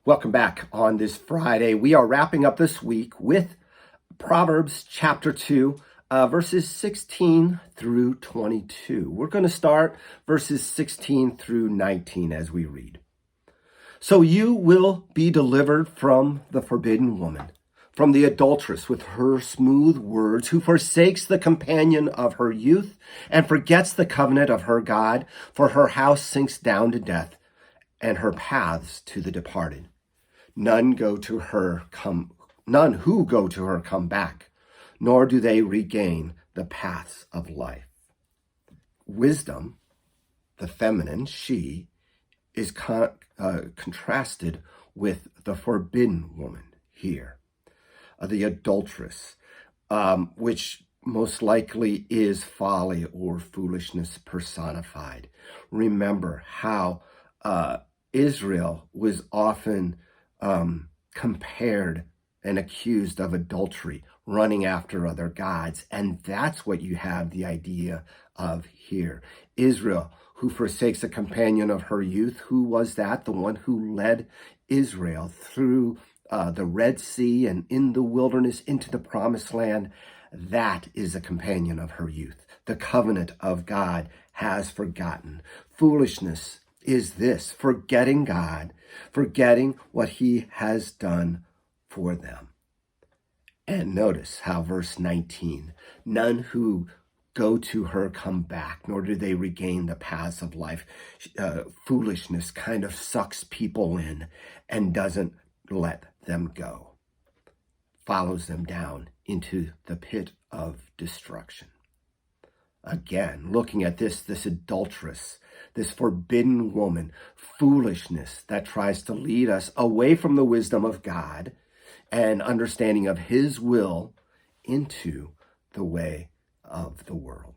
Welcome back on this Friday. We are wrapping up this week with Proverbs chapter 2, verses 16 through 22. We're going to start verses 16 through 19 as we read. So you will be delivered from the forbidden woman, from the adulteress with her smooth words, who forsakes the companion of her youth and forgets the covenant of her God, for her house sinks down to death and her paths to the departed. None who go to her come back, nor do they regain the paths of life. Wisdom, the feminine, she, is contrasted with the forbidden woman here, the adulteress, which most likely is folly or foolishness personified. Remember how Israel was often compared and accused of adultery, running after other gods. And that's what you have the idea of here. Israel, who forsakes a companion of her youth. Who was that? The one who led Israel through the Red Sea and in the wilderness into the promised land. That is a companion of her youth. The covenant of God has forgotten. Foolishness is this: forgetting God, forgetting what he has done for them. And notice how verse 19, none who go to her come back, nor do they regain the paths of life. Foolishness kind of sucks people in and doesn't let them go, follows them down into the pit of destruction. Again, looking at this adulteress, this forbidden woman, foolishness that tries to lead us away from the wisdom of God and understanding of his will into the way of the world.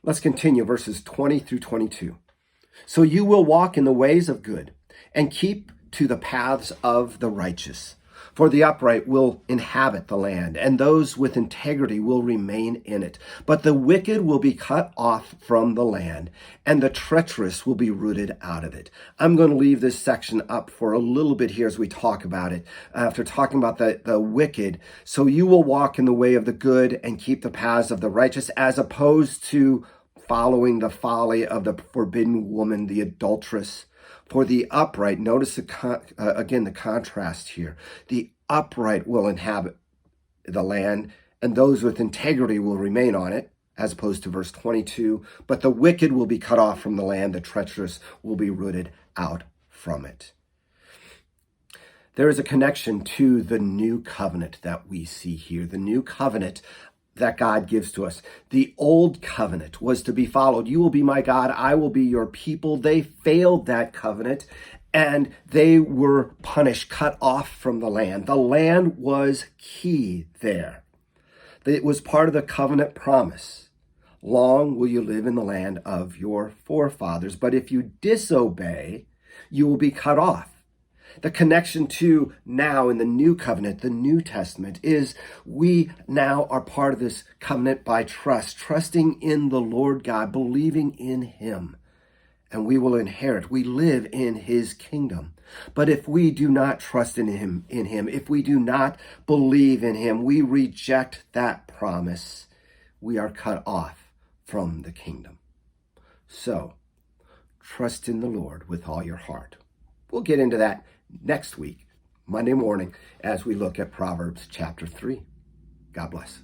Let's continue verses 20 through 22. So you will walk in the ways of good and keep to the paths of the righteous. For the upright will inhabit the land, and those with integrity will remain in it. But the wicked will be cut off from the land, and the treacherous will be rooted out of it. I'm going to leave this section up for a little bit here as we talk about it. After talking about the wicked, so you will walk in the way of the good and keep the paths of the righteous, as opposed to following the folly of the forbidden woman, the adulteress. For the upright, notice the contrast here. The upright will inhabit the land, and those with integrity will remain on it, as opposed to verse 22. But the wicked will be cut off from the land, the treacherous will be rooted out from it. There is a connection to the new covenant that we see here, the new covenant that God gives to us. The old covenant was to be followed. You will be my God, I will be your people. They failed that covenant and they were punished, cut off from the land. The land was key there. It was part of the covenant promise. Long will you live in the land of your forefathers, but if you disobey, you will be cut off. The connection to now in the new covenant, the New Testament, is we now are part of this covenant by trust, trusting in the Lord God, believing in him, and we will inherit. We live in his kingdom. But if we do not trust in him, if we do not believe in him, we reject that promise. We are cut off from the kingdom. So, trust in the Lord with all your heart. We'll get into that next week, Monday morning, as we look at Proverbs chapter 3. God bless.